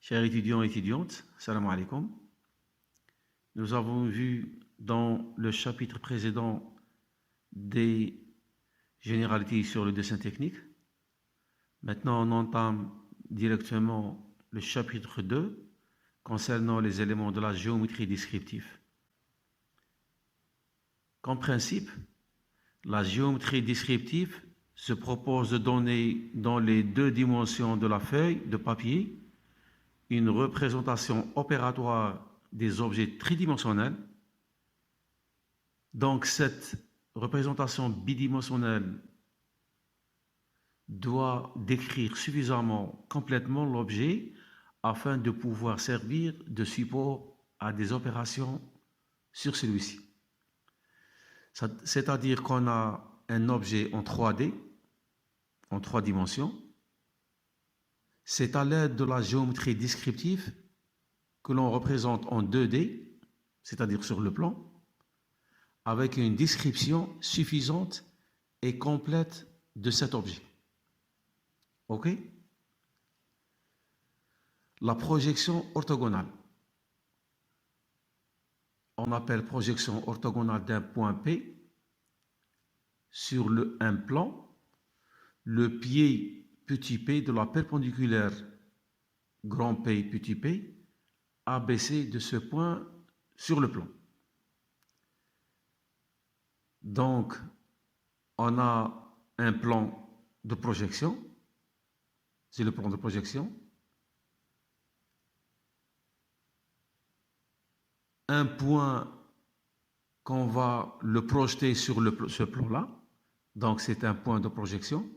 Chers étudiants et étudiantes, salam alaikum. Nous avons vu dans le chapitre précédent des généralités sur le dessin technique. Maintenant, on entame directement le chapitre 2 concernant les éléments de la géométrie descriptive. Comme principe, la géométrie descriptive se propose de donner dans les deux dimensions de la feuille de papier une représentation opératoire des objets tridimensionnels. Donc cette représentation bidimensionnelle doit décrire suffisamment complètement l'objet afin de pouvoir servir de support à des opérations sur celui-ci. C'est-à-dire qu'on a un objet en 3D, en 3 dimensions. C'est à l'aide de la géométrie descriptive que l'on représente en 2D, c'est-à-dire sur le plan, avec une description suffisante et complète de cet objet. OK? La projection orthogonale. On appelle projection orthogonale d'un point P sur un plan, le pied petit p de la perpendiculaire grand P petit p abaissé de ce point sur le plan. Donc, on a un plan de projection, c'est le plan de projection. Un point qu'on va le projeter sur ce plan-là, donc c'est un point de projection,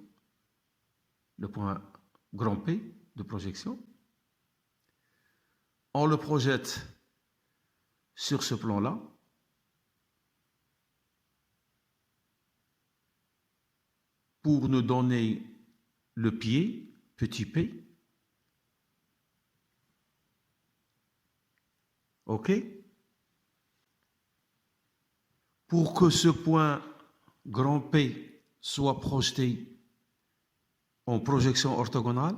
le point grand P de projection. On le projette sur ce plan-là. Pour nous donner le pied, petit p. OK? Pour que ce point grand P soit projeté en projection orthogonale,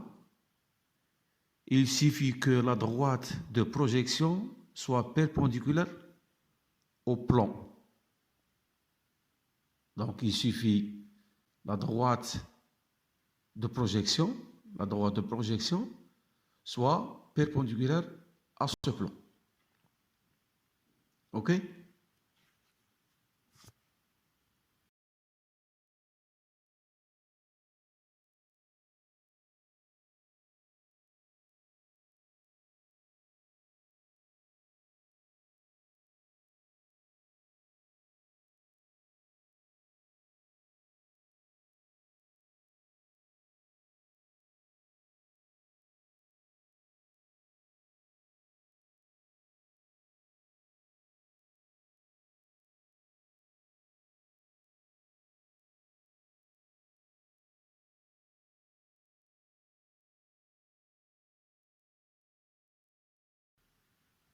il suffit que la droite de projection soit perpendiculaire au plan. Donc il suffit la droite de projection soit perpendiculaire à ce plan. OK?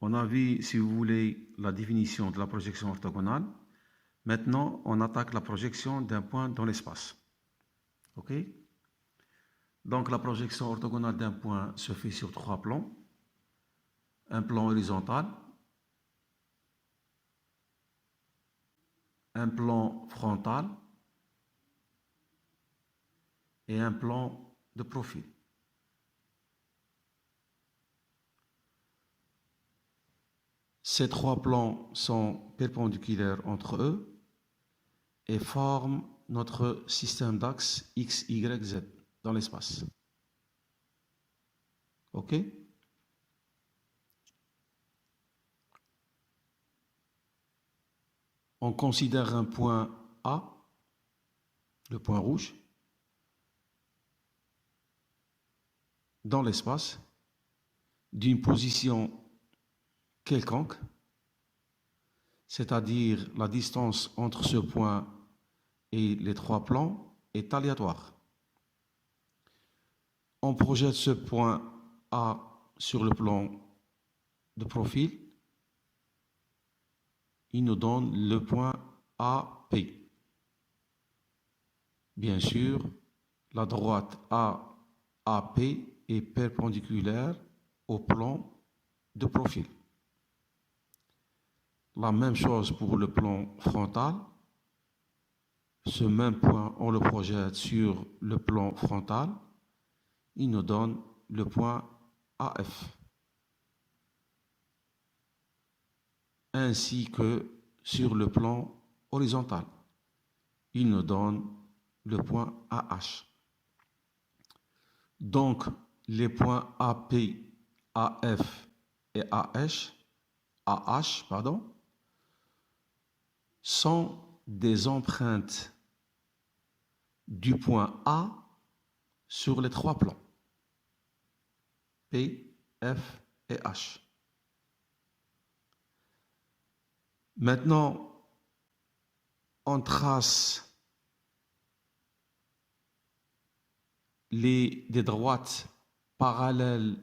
On a vu, si vous voulez, la définition de la projection orthogonale. Maintenant, on attaque la projection d'un point dans l'espace. OK? Donc, la projection orthogonale d'un point se fait sur 3 plans. Un plan horizontal, un plan frontal et un plan de profil. Ces 3 plans sont perpendiculaires entre eux et forment notre système d'axes X, Y, Z dans l'espace. OK? On considère un point A, le point rouge, dans l'espace, d'une position quelconque, c'est-à-dire la distance entre ce point et les 3 plans est aléatoire. On projette ce point A sur le plan de profil. Il nous donne le point AP. Bien sûr, la droite AAP est perpendiculaire au plan de profil. La même chose pour le plan frontal. Ce même point, on le projette sur le plan frontal. Il nous donne le point AF. Ainsi que sur le plan horizontal. Il nous donne le point AH. Donc, les points AP, AF et AH, sont des empreintes du point A sur les trois plans, P, F et H. Maintenant, on trace des droites parallèles,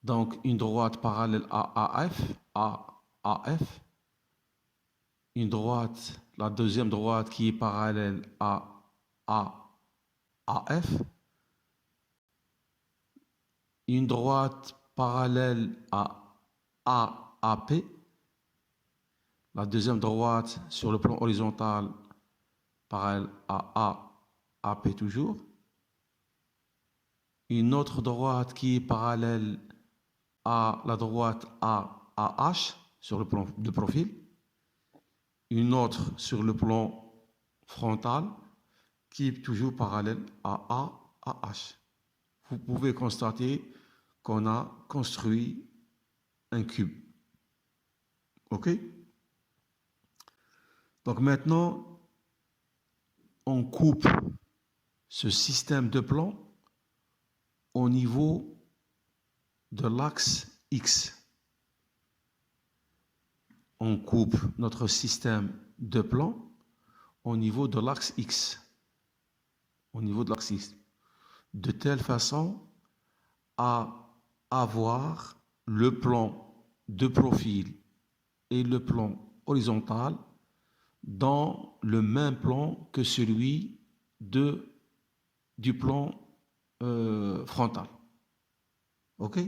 donc une droite parallèle à AF, une droite, la deuxième droite qui est parallèle à AF, une droite parallèle à AAP, la deuxième droite sur le plan horizontal parallèle à AAP toujours, une autre droite qui est parallèle à la droite AH sur le plan de profil, une autre sur le plan frontal qui est toujours parallèle à AH. Vous pouvez constater qu'on a construit un cube. OK? Donc maintenant, on coupe ce système de plans au niveau de l'axe X. On coupe notre système de plans au niveau de l'axe X. Au niveau de l'axe X. De telle façon à avoir le plan de profil et le plan horizontal dans le même plan que celui du plan frontal. OK?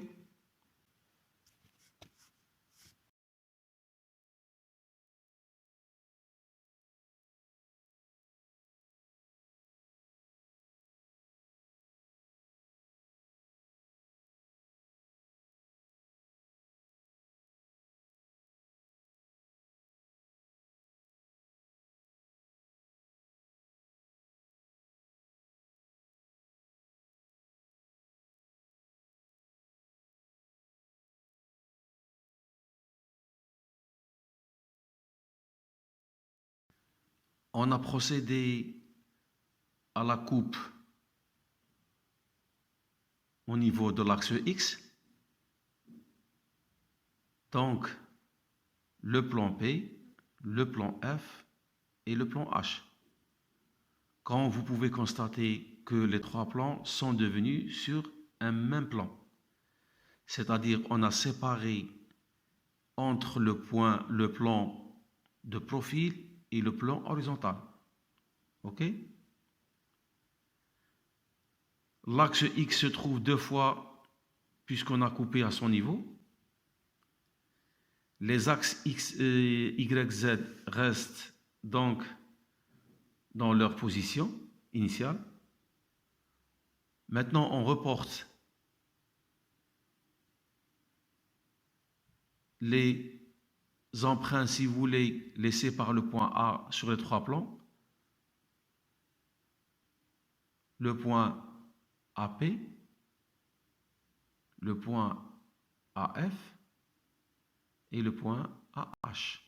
On a procédé à la coupe au niveau de l'axe X. Donc, le plan P, le plan F et le plan H. Quand vous pouvez constater que les trois plans sont devenus sur un même plan. C'est-à-dire on a séparé entre le plan de profil et le plan horizontal. OK? L'axe X se trouve deux fois puisqu'on a coupé à son niveau. Les axes X, Y, Z restent donc dans leur position initiale. Maintenant, on reporte les empreintes, si vous voulez, laissées par le point A sur les trois plans. Le point AP, le point AF et le point AH.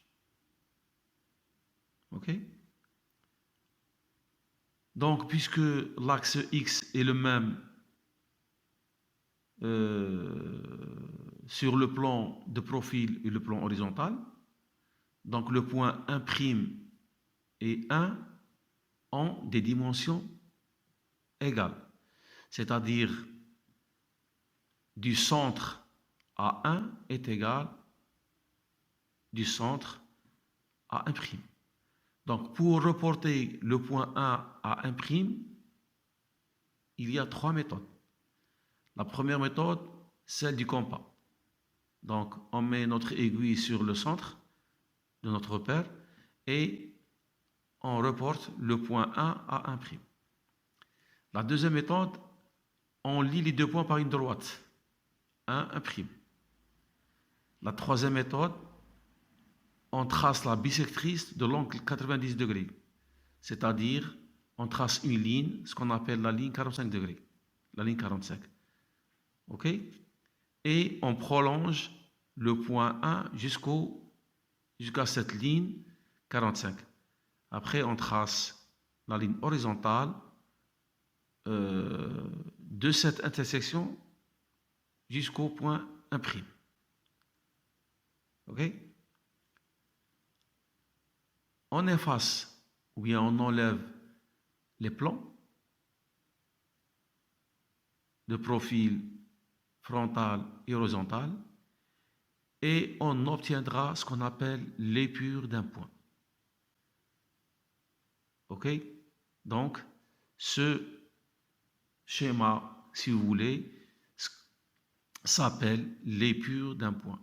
OK? Donc, puisque l'axe X est le même sur le plan de profil et le plan horizontal, donc le point 1' et 1 ont des dimensions égales. C'est-à-dire du centre à 1 est égal du centre à 1'. Donc, pour reporter le point 1 à 1', il y a trois méthodes. La première méthode, celle du compas. Donc, on met notre aiguille sur le centre de notre repère et on reporte le point 1 à 1'. La deuxième méthode, on lie les deux points par une droite. 1, 1'. La troisième méthode, on trace la bisectrice de l'angle 90 degrés. C'est-à-dire, on trace une ligne, ce qu'on appelle la ligne 45 degrés. La ligne 45. OK? Et on prolonge le point 1 jusqu'à cette ligne 45. Après, on trace la ligne horizontale de cette intersection jusqu'au point 1'. OK? On efface ou bien on enlève les plans de profil frontal et horizontal et on obtiendra ce qu'on appelle l'épure d'un point. OK? Donc, ce schéma, si vous voulez, s'appelle l'épure d'un point.